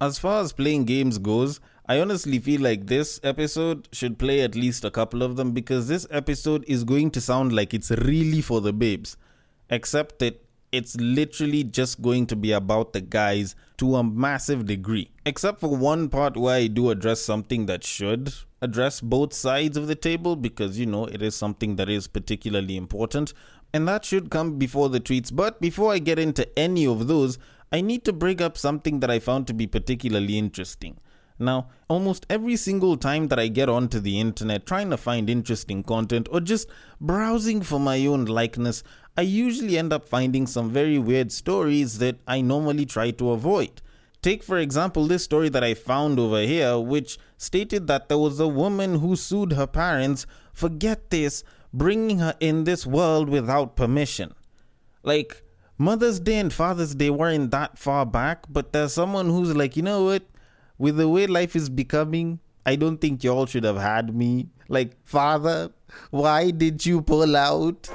as far as playing games goes, I honestly feel like this episode should play at least a couple of them, because this episode is going to sound like it's really for the babes. Except that it's literally just going to be about the guys to a massive degree. Except for one part where I do address something that should address both sides of the table, because, it is something that is particularly important. And that should come before the tweets. But before I get into any of those, I need to bring up something that I found to be particularly interesting. Now, almost every single time that I get onto the internet trying to find interesting content or just browsing for my own likeness, I usually end up finding some very weird stories that I normally try to avoid. Take, for example, this story that I found over here, which stated that there was a woman who sued her parents for, get this, bringing her in this world without permission. Like, Mother's Day and Father's Day weren't that far back, but there's someone who's like, you know what? With the way life is becoming, I don't think y'all should have had me. Like, Father, why did you pull out?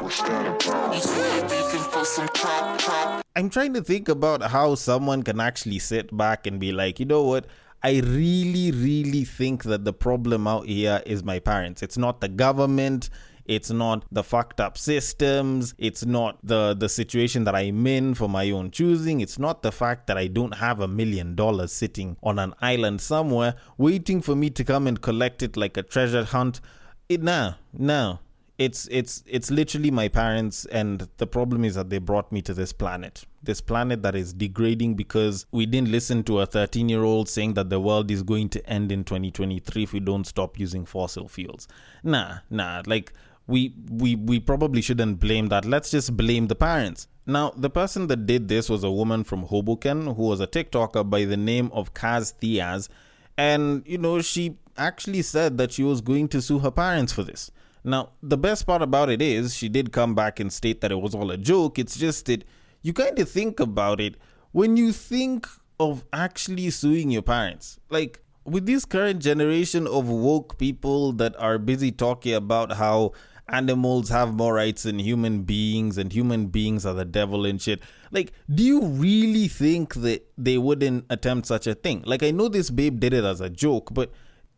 I'm trying to think about how someone can actually sit back and be like, you know what? I really, really think that the problem out here is my parents. It's not the government. It's not the fucked up systems. It's not the situation that I'm in for my own choosing. It's not the fact that I don't have $1 million sitting on an island somewhere waiting for me to come and collect it like a treasure hunt. No. It's literally my parents, and the problem is that they brought me to this planet that is degrading because we didn't listen to a 13-year-old saying that the world is going to end in 2023 if we don't stop using fossil fuels. Like, we probably shouldn't blame that. Let's just blame the parents. Now, the person that did this was a woman from Hoboken who was a TikToker by the name of Kaz Thiaz, and she actually said that she was going to sue her parents for this. Now, the best part about it is she did come back and state that it was all a joke. It's just that you kind of think about it when you think of actually suing your parents. Like, with this current generation of woke people that are busy talking about how animals have more rights than human beings and human beings are the devil and shit, like, do you really think that they wouldn't attempt such a thing? Like, I know this babe did it as a joke, but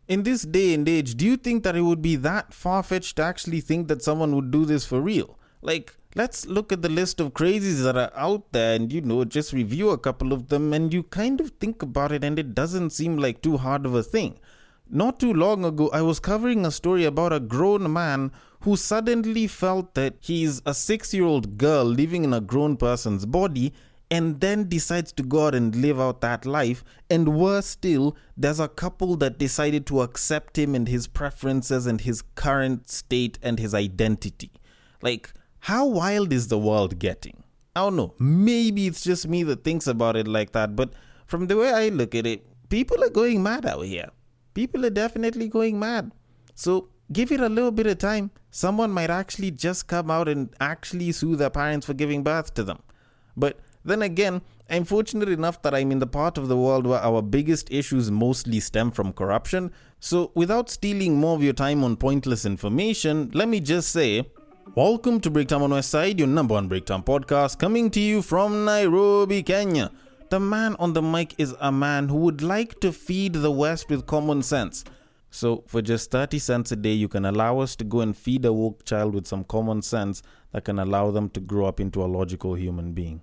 in this day and age, do you think that it would be that far-fetched to actually think that someone would do this for real? Like, let's look at the list of crazies that are out there and, just review a couple of them, and you kind of think about it and it doesn't seem like too hard of a thing. Not too long ago, I was covering a story about a grown man who suddenly felt that he's a 6-year-old girl living in a grown person's body, and then decides to go out and live out that life. And worse still, there's a couple that decided to accept him and his preferences and his current state and his identity. Like, how wild is the world getting? I don't know. Maybe it's just me that thinks about it like that, but from the way I look at it, people are going mad out here. People are definitely going mad. So give it a little bit of time. Someone might actually just come out and actually sue their parents for giving birth to them. But then again, I'm fortunate enough that I'm in the part of the world where our biggest issues mostly stem from corruption. So without stealing more of your time on pointless information, let me just say, welcome to Breaktime on West Side, your number one Breaktime podcast, coming to you from Nairobi, Kenya. The man on the mic is a man who would like to feed the West with common sense. So for just 30 cents a day, you can allow us to go and feed a woke child with some common sense that can allow them to grow up into a logical human being.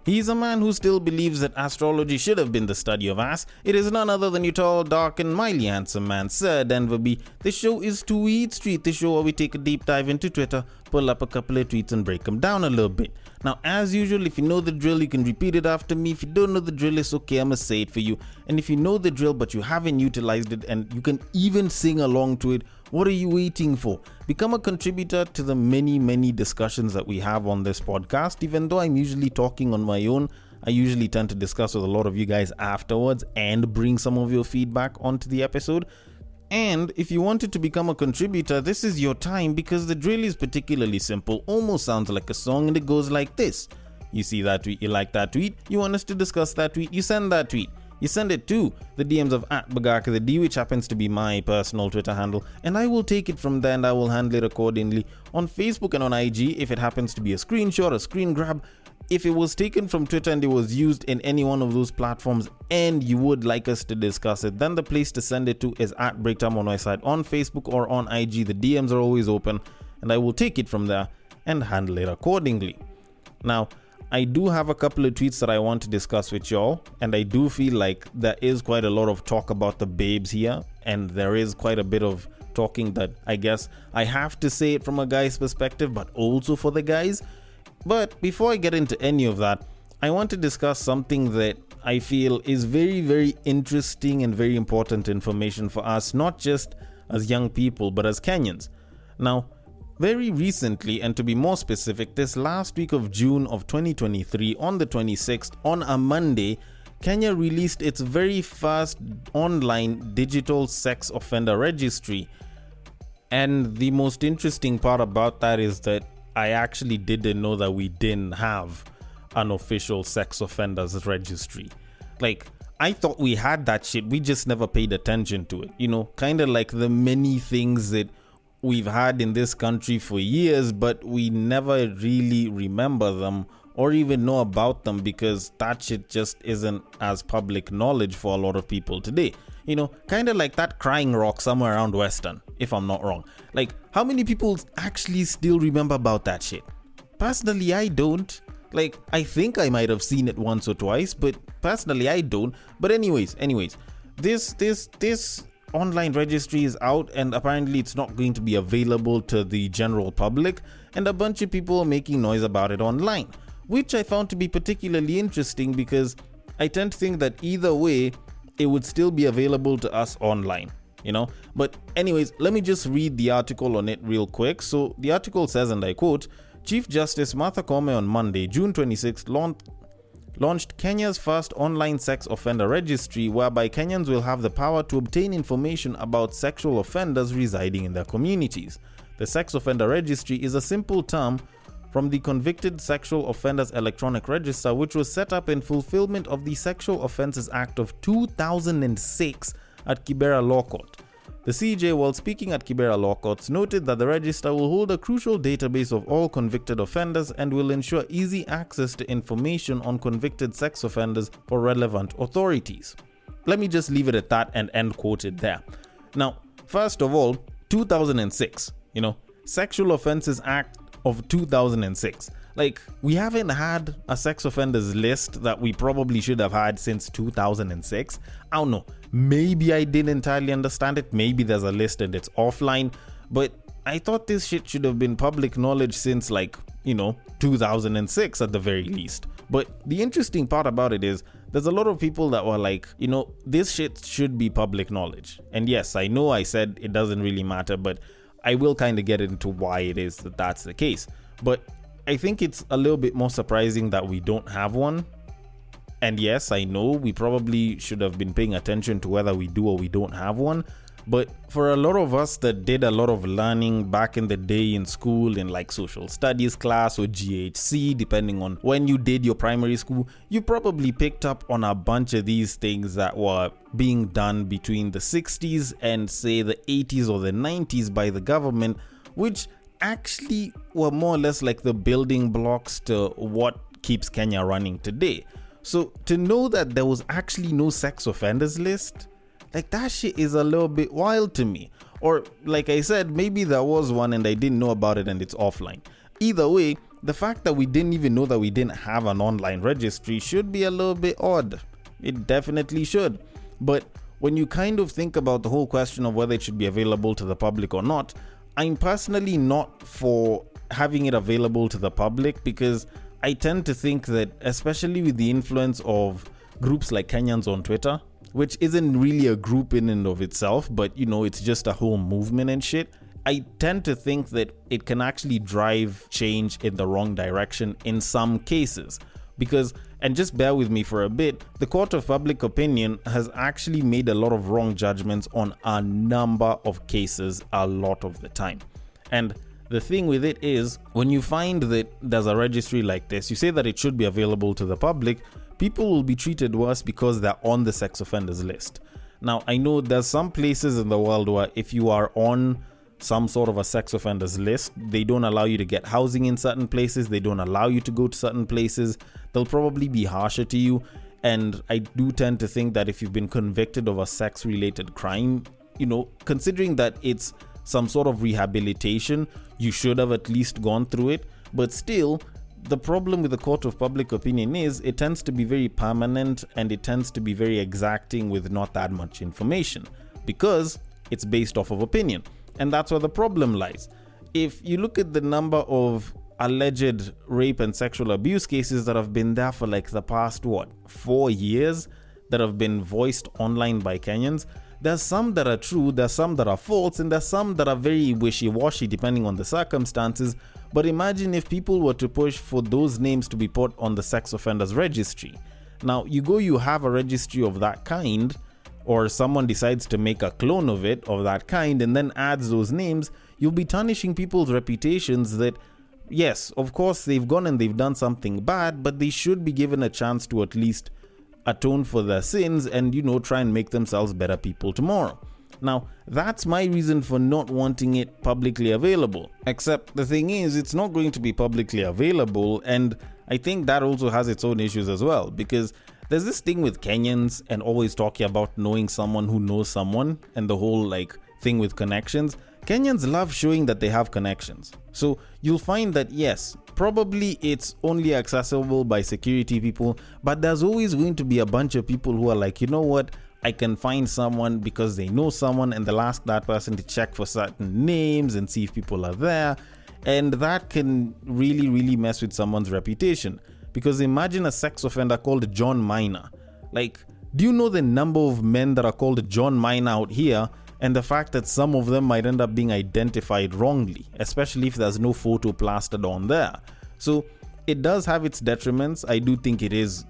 He's a man who still believes that astrology should have been the study of ass. It is none other than your tall, dark, and mildly handsome man, Sir Denver B. The show is Tweet Street, the show where we take a deep dive into Twitter, pull up a couple of tweets, and break them down a little bit. Now, as usual, if you know the drill, you can repeat it after me. If you don't know the drill, it's okay, I'ma say it for you. And if you know the drill, but you haven't utilized it, and you can even sing along to it, what are you waiting for? Become a contributor to the many discussions that we have on this podcast. Even though I'm usually talking on my own, I usually tend to discuss with a lot of you guys afterwards and bring some of your feedback onto the episode. And if you wanted to become a contributor, this is your time, because the drill is particularly simple, almost sounds like a song, and it goes like this. You see that tweet, you like that tweet, you want us to discuss that tweet, you send that tweet. You send it to the DMs of @BagakaTheD, which happens to be my personal Twitter handle, and I will take it from there and I will handle it accordingly. On Facebook and on IG, if it happens to be a screenshot, a screen grab, if it was taken from Twitter and it was used in any one of those platforms and you would like us to discuss it, then the place to send it to is at Breaktime on West Side on Facebook or on IG. The DMs are always open and I will take it from there and handle it accordingly. Now, I do have a couple of tweets that I want to discuss with y'all, and I do feel like there is quite a lot of talk about the babes here, and there is quite a bit of talking that I guess I have to say it from a guy's perspective, but also for the guys. But before I get into any of that, I want to discuss something that I feel is very, very interesting and very important information for us, not just as young people, but as Kenyans. Now, very recently, and to be more specific, this last week of June of 2023, on the 26th, on a Monday, Kenya released its very first online digital sex offender registry. And the most interesting part about that is that I actually didn't know that we didn't have an official sex offenders registry. Like, I thought we had that shit, we just never paid attention to it. You know, kind of like the many things that we've had in this country for years, but we never really remember them or even know about them because that shit just isn't as public knowledge for a lot of people today. You know, kind of like that crying rock somewhere around Western, if I'm not wrong. Like, how many people actually still remember about that shit? Personally, I don't. Like, I think I might have seen it once or twice, but personally, I don't. But anyways, this online registry is out, and apparently it's not going to be available to the general public, and a bunch of people are making noise about it online, which I found to be particularly interesting because I tend to think that either way it would still be available to us online, you know. But anyways, let me just read the article on it real quick. So the article says, and I quote, Chief Justice Martha Koome on Monday, June 26th, launched Kenya's first online sex offender registry, whereby Kenyans will have the power to obtain information about sexual offenders residing in their communities. The sex offender registry is a simple term from the Convicted Sexual Offenders Electronic Register, which was set up in fulfillment of the Sexual Offences Act of 2006 at Kibera Law Court. The CJ, while speaking at Kibera Law Courts, noted that the register will hold a crucial database of all convicted offenders and will ensure easy access to information on convicted sex offenders for relevant authorities. Let me just leave it at that and end quoted there. Now, first of all, 2006, you know, Sexual Offences Act of 2006. Like, we haven't had a sex offenders list that we probably should have had since 2006. I don't know. Maybe I didn't entirely understand it. Maybe there's a list and it's offline. But I thought this shit should have been public knowledge since, like, you know, 2006 at the very least. But the interesting part about it is there's a lot of people that were like, you know, this shit should be public knowledge. And yes, I know I said it doesn't really matter, but I will kind of get into why it is that that's the case. But I think it's a little bit more surprising that we don't have one. And yes, I know we probably should have been paying attention to whether we do or we don't have one. But for a lot of us that did a lot of learning back in the day in school, in like social studies class or GHC, depending on when you did your primary school, you probably picked up on a bunch of these things that were being done between the 60s and say the 80s or the 90s by the government, which actually were more or less like the building blocks to what keeps Kenya running today. So to know that there was actually no sex offenders list, like, that shit is a little bit wild to me. Or like I said, maybe there was one and I didn't know about it and it's offline. Either way, the fact that we didn't even know that we didn't have an online registry should be a little bit odd. It definitely should. But when you kind of think about the whole question of whether it should be available to the public or not, I'm personally not for having it available to the public, because I tend to think that, especially with the influence of groups like Kenyans on Twitter, which isn't really a group in and of itself, but you know, it's just a whole movement and shit, I tend to think that it can actually drive change in the wrong direction in some cases. Because, and just bear with me for a bit, the court of public opinion has actually made a lot of wrong judgments on a number of cases a lot of the time. And the thing with it is, when you find that there's a registry like this, you say that it should be available to the public, people will be treated worse because they're on the sex offenders list. Now, I know there's some places in the world where if you are on some sort of a sex offenders list. They don't allow you to get housing in certain places. They don't allow you to go to certain places. They'll probably be harsher to you. And I do tend to think that if you've been convicted of a sex-related crime, considering that it's some sort of rehabilitation, you should have at least gone through it. But still, the problem with the court of public opinion is it tends to be very permanent, and it tends to be very exacting with not that much information because it's based off of opinion. And that's where the problem lies. If you look at the number of alleged rape and sexual abuse cases that have been there for like the past 4 years that have been voiced online by Kenyans, there's some that are true, there's some that are false, and there's some that are very wishy-washy depending on the circumstances. But imagine if people were to push for those names to be put on the sex offenders registry. Now you have a registry of that kind, or someone decides to make a clone of it of that kind and then adds those names, you'll be tarnishing people's reputations that, yes, of course they've gone and they've done something bad, but they should be given a chance to at least atone for their sins and, try and make themselves better people tomorrow. Now, that's my reason for not wanting it publicly available. Except the thing is, it's not going to be publicly available, and I think that also has its own issues as well, because there's this thing with Kenyans and always talking about knowing someone who knows someone and the whole thing with connections. Kenyans love showing that they have connections. So you'll find that, yes, probably it's only accessible by security people, but there's always going to be a bunch of people who are like, you know what, I can find someone because they know someone, and they'll ask that person to check for certain names and see if people are there. And that can really, really mess with someone's reputation. Because imagine a sex offender called John Minor. Do you know the number of men that are called John Minor out here? And the fact that some of them might end up being identified wrongly, especially if there's no photo plastered on there. So it does have its detriments. I do think it is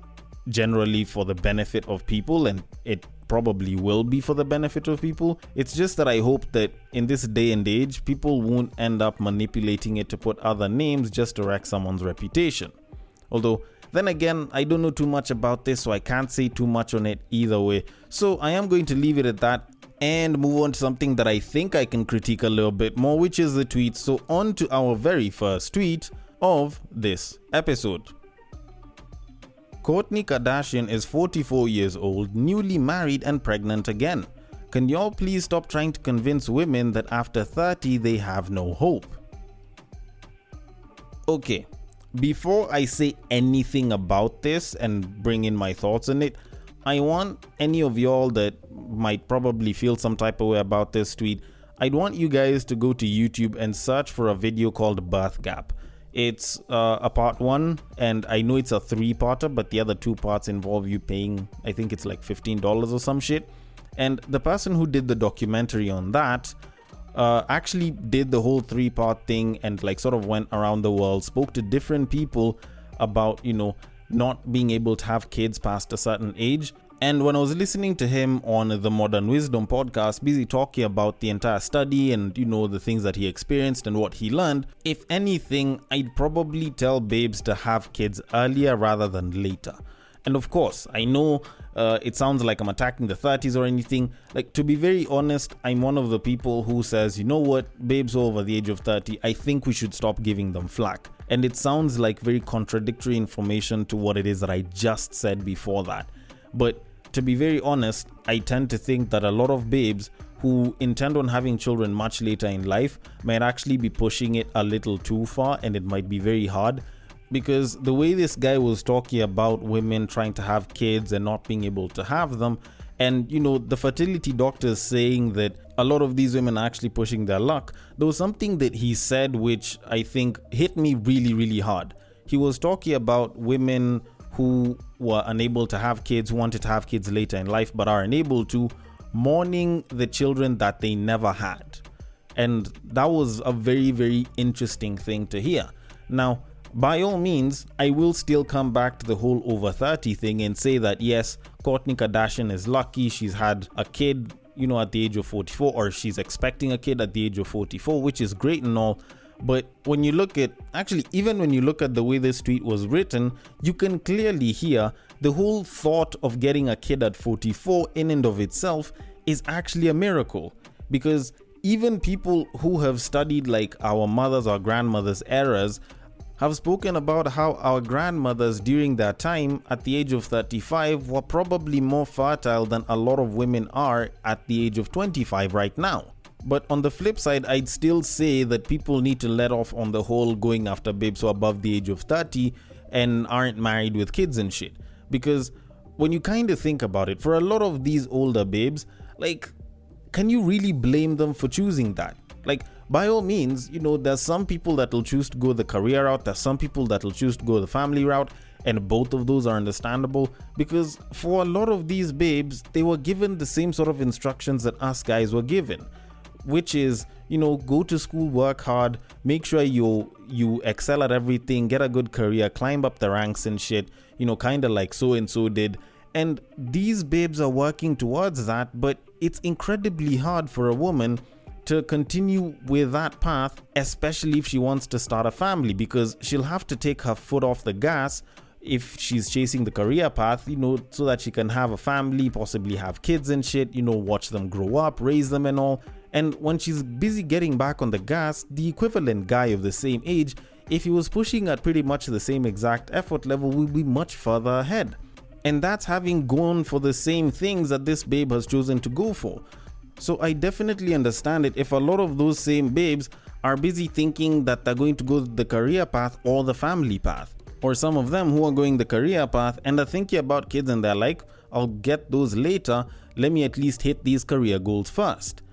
generally for the benefit of people, and it probably will be for the benefit of people. It's just that I hope that in this day and age, people won't end up manipulating it to put other names just to wreck someone's reputation. Although, then again, I don't know too much about this, so I can't say too much on it either way. So I am going to leave it at that and move on to something that I think I can critique a little bit more, which is the tweet. So on to our very first tweet of this episode. Kourtney Kardashian is 44 years old, newly married and pregnant again. Can y'all please stop trying to convince women that after 30 they have no hope? Okay, before I say anything about this and bring in my thoughts on it, I want any of y'all that might probably feel some type of way about this tweet, I'd want you guys to go to YouTube and search for a video called Birth Gap. It's a part 1, and I know it's a 3-parter, but the other 2 parts involve you paying, I think it's like $15 or some shit. And the person who did the documentary on that actually did the whole 3-part thing and sort of went around the world, spoke to different people about, not being able to have kids past a certain age. And when I was listening to him on the Modern Wisdom podcast, busy talking about the entire study and, the things that he experienced and what he learned, if anything, I'd probably tell babes to have kids earlier rather than later. And of course, I know it sounds like I'm attacking the 30s or anything. To be very honest, I'm one of the people who says, you know what, babes over the age of 30, I think we should stop giving them flack. And it sounds like very contradictory information to what it is that I just said before that. But to be very honest, I tend to think that a lot of babes who intend on having children much later in life might actually be pushing it a little too far, and it might be very hard. Because the way this guy was talking about women trying to have kids and not being able to have them, and the fertility doctors saying that a lot of these women are actually pushing their luck, there was something that he said which I think hit me really, really hard. He was talking about women who were unable to have kids, who wanted to have kids later in life but are unable to, mourning the children that they never had. And that was a very, very interesting thing to hear. Now, by all means, I will still come back to the whole over 30 thing and say that yes, Kourtney Kardashian is lucky she's had a kid, at the age of 44, or she's expecting a kid at the age of 44, which is great and all. But when you look at, even when you look at the way this tweet was written, you can clearly hear the whole thought of getting a kid at 44 in and of itself is actually a miracle. Because even people who have studied like our mothers or grandmothers' eras have spoken about how our grandmothers during that time at the age of 35 were probably more fertile than a lot of women are at the age of 25 right now. But on the flip side, I'd still say that people need to let off on the whole going after babes who are above the age of 30 and aren't married with kids and shit. Because when you kind of think about it, for a lot of these older babes, like, can you really blame them for choosing that? Like, by all means, there's some people that will choose to go the career route, there's some people that will choose to go the family route, and both of those are understandable because for a lot of these babes, they were given the same sort of instructions that us guys were given, which is, go to school, work hard, make sure you excel at everything, get a good career, climb up the ranks and shit, kind of like so and so did. And these babes are working towards that, but it's incredibly hard for a woman to continue with that path, especially if she wants to start a family, because she'll have to take her foot off the gas if she's chasing the career path, so that she can have a family, possibly have kids and shit, watch them grow up, raise them and all. And when she's busy getting back on the gas, the equivalent guy of the same age, if he was pushing at pretty much the same exact effort level, will be much further ahead. And that's having gone for the same things that this babe has chosen to go for. So I definitely understand it if a lot of those same babes are busy thinking that they're going to go the career path or the family path. Or some of them who are going the career path and are thinking about kids and they're like, I'll get those later, let me at least hit these career goals first.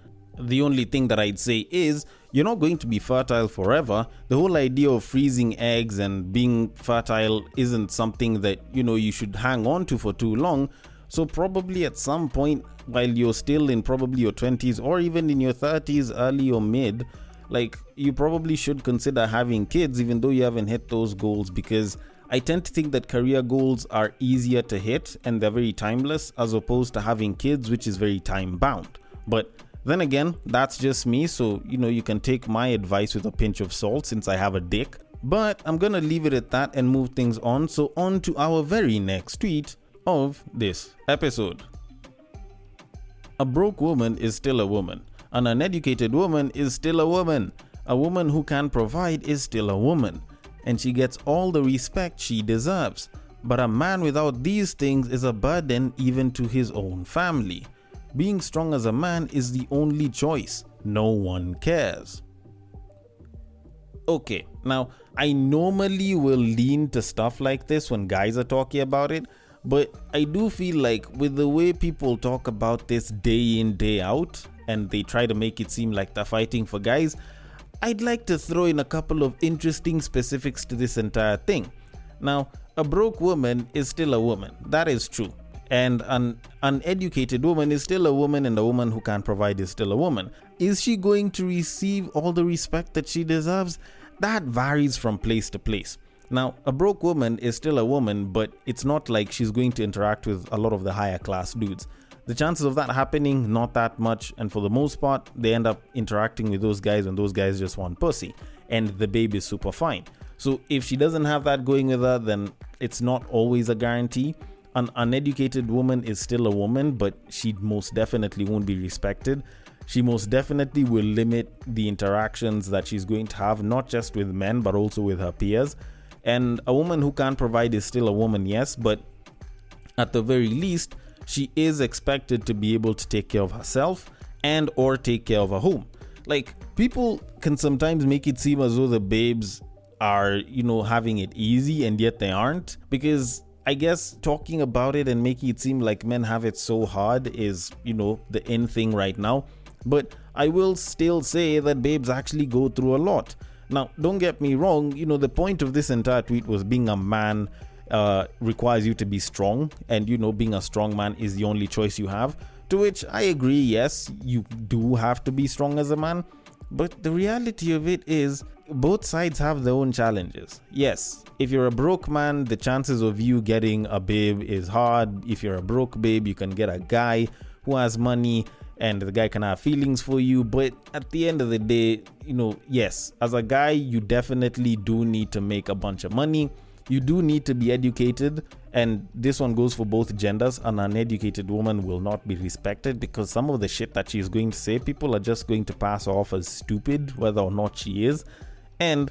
The only thing that I'd say is, you're not going to be fertile forever. The whole idea of freezing eggs and being fertile isn't something that, you should hang on to for too long. So probably at some point, while you're still in probably your 20s or even in your 30s, early or mid, like, you probably should consider having kids even though you haven't hit those goals, because I tend to think that career goals are easier to hit and they're very timeless as opposed to having kids, which is very time bound. But then again, that's just me, so you can take my advice with a pinch of salt since I have a dick. But I'm gonna leave it at that and move things on. So on to our very next tweet of this episode. A broke woman is still a woman. An uneducated woman is still a woman. A woman who can provide is still a woman, and she gets all the respect she deserves. But a man without these things is a burden even to his own family. Being strong as a man is the only choice. No one cares. Okay, now I normally will lean to stuff like this when guys are talking about it, but I do feel like with the way people talk about this day in, day out, and they try to make it seem like they're fighting for guys, I'd like to throw in a couple of interesting specifics to this entire thing. Now, a broke woman is still a woman. That is true. And an uneducated woman is still a woman, and a woman who can't provide is still a woman. Is she going to receive all the respect that she deserves? That varies from place to place. Now, a broke woman is still a woman, but it's not like she's going to interact with a lot of the higher class dudes. The chances of that happening, not that much, and for the most part, they end up interacting with those guys when those guys just want pussy, and the babe is super fine. So if she doesn't have that going with her, then it's not always a guarantee. An uneducated woman is still a woman, but she most definitely won't be respected. She most definitely will limit the interactions that she's going to have, not just with men, but also with her peers. And a woman who can't provide is still a woman, yes, but at the very least, she is expected to be able to take care of herself and or take care of her home. Like, people can sometimes make it seem as though the babes are, having it easy, and yet they aren't, because I guess talking about it and making it seem like men have it so hard is, the in thing right now. But I will still say that babes actually go through a lot. Now, don't get me wrong, the point of this entire tweet was being a man requires you to be strong, and being a strong man is the only choice you have. To which I agree, yes, you do have to be strong as a man, but the reality of it is both sides have their own challenges. Yes, if you're a broke man, the chances of you getting a babe is hard. If you're a broke babe, you can get a guy who has money and the guy can have feelings for you. But at the end of the day, yes, as a guy, you definitely do need to make a bunch of money. you do need to be educated, and this one goes for both genders. An uneducated woman will not be respected because some of the shit that she's going to say, people are just going to pass off as stupid, whether or not she is. And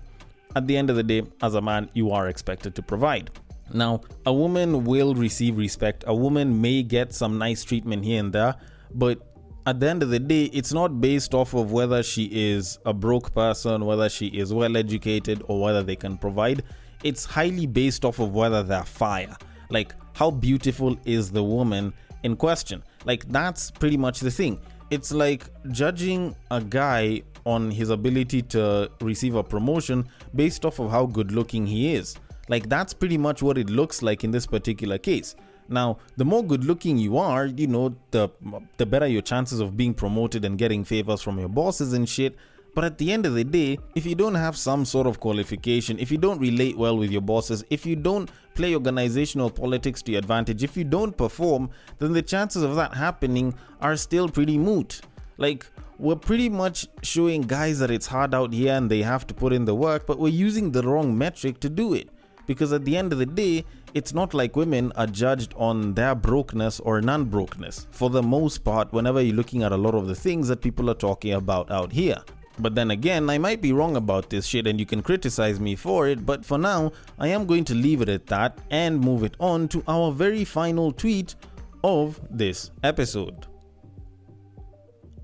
at the end of the day, as a man, you are expected to provide. Now, a woman will receive respect. A woman may get some nice treatment here and there, but at the end of the day, it's not based off of whether she is a broke person, whether she is well educated, or whether they can provide. It's highly based off of whether they're fire. Like, how beautiful is the woman in question? Like, that's pretty much the thing. It's like judging a guy on his ability to receive a promotion based off of how good looking he is. Like, that's pretty much what it looks like in this particular case. Now, the more good looking you are, the better your chances of being promoted and getting favors from your bosses and shit. But at the end of the day, if you don't have some sort of qualification, if you don't relate well with your bosses, if you don't play organizational politics to your advantage, if you don't perform, then the chances of that happening are still pretty moot. Like, we're pretty much showing guys that it's hard out here and they have to put in the work, but we're using the wrong metric to do it. Because at the end of the day, it's not like women are judged on their brokenness or non-brokenness. For the most part, whenever you're looking at a lot of the things that people are talking about out here. But then again, I might be wrong about this shit and you can criticize me for it, but for now, I am going to leave it at that and move it on to our very final tweet of this episode.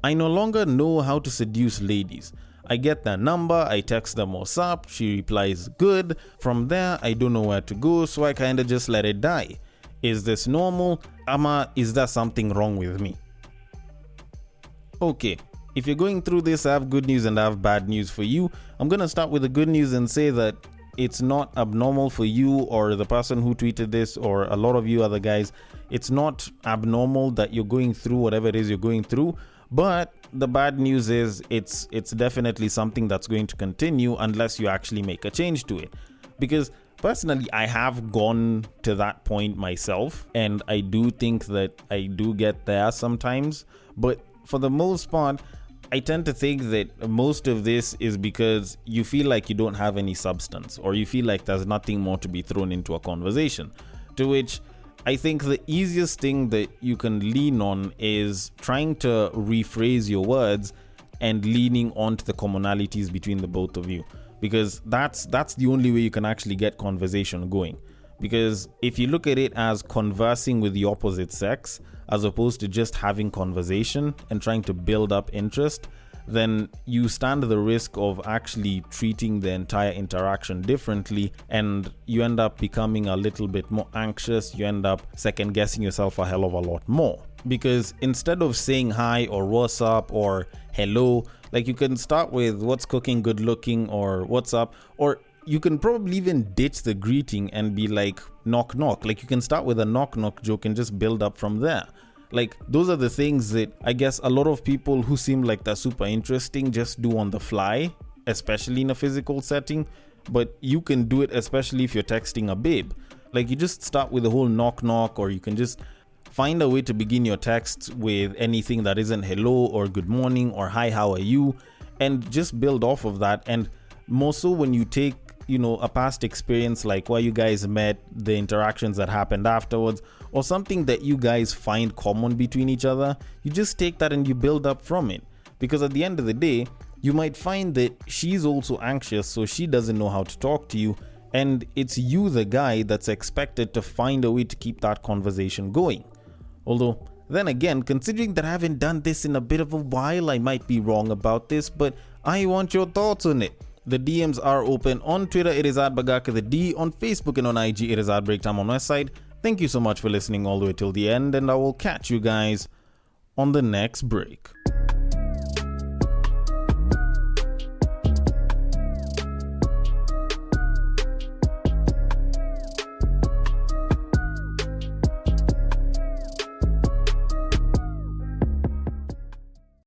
I no longer know how to seduce ladies. I get their number, I text them what's up, she replies good. From there, I don't know where to go, so I kinda just let it die. Is this normal? Ama, is there something wrong with me? Okay, if you're going through this, I have good news and I have bad news for you. I'm gonna start with the good news and say that it's not abnormal for you or the person who tweeted this or a lot of you other guys. It's not abnormal that you're going through whatever it is you're going through. But the bad news is it's definitely something that's going to continue unless you actually make a change to it. Because personally, I have gone to that point myself, and I do think that I do get there sometimes. But for the most part, I tend to think that most of this is because you feel like you don't have any substance, or you feel like there's nothing more to be thrown into a conversation. To which I think the easiest thing that you can lean on is trying to rephrase your words and leaning onto the commonalities between the both of you, because that's the only way you can actually get conversation going. Because if you look at it as conversing with the opposite sex as opposed to just having conversation and trying to build up interest, then you stand the risk of actually treating the entire interaction differently, and you end up becoming a little bit more anxious. You end up second guessing yourself a hell of a lot more, because instead of saying hi or what's up or hello, like, you can start with what's cooking, good looking, or what's up, or you can probably even ditch the greeting and be like knock knock. Like, you can start with a knock knock joke and just build up from there. Like, those are the things that I guess a lot of people who seem like they're super interesting just do on the fly, especially in a physical setting. But you can do it especially if you're texting a babe. Like, you just start with the whole knock knock, or you can just find a way to begin your texts with anything that isn't hello or good morning or hi, how are you, and just build off of that. And more so when you take, a past experience like where you guys met, the interactions that happened afterwards, or something that you guys find common between each other, you just take that and you build up from it. Because at the end of the day, you might find that she's also anxious, so she doesn't know how to talk to you, and it's you, the guy, that's expected to find a way to keep that conversation going. Although, then again, considering that I haven't done this in a bit of a while, I might be wrong about this, but I want your thoughts on it. The DMs are open. On Twitter, it is at Bagaka the D. On Facebook and on IG, it is at Breaktime on my side. Thank you so much for listening all the way till the end, and I will catch you guys on the next break.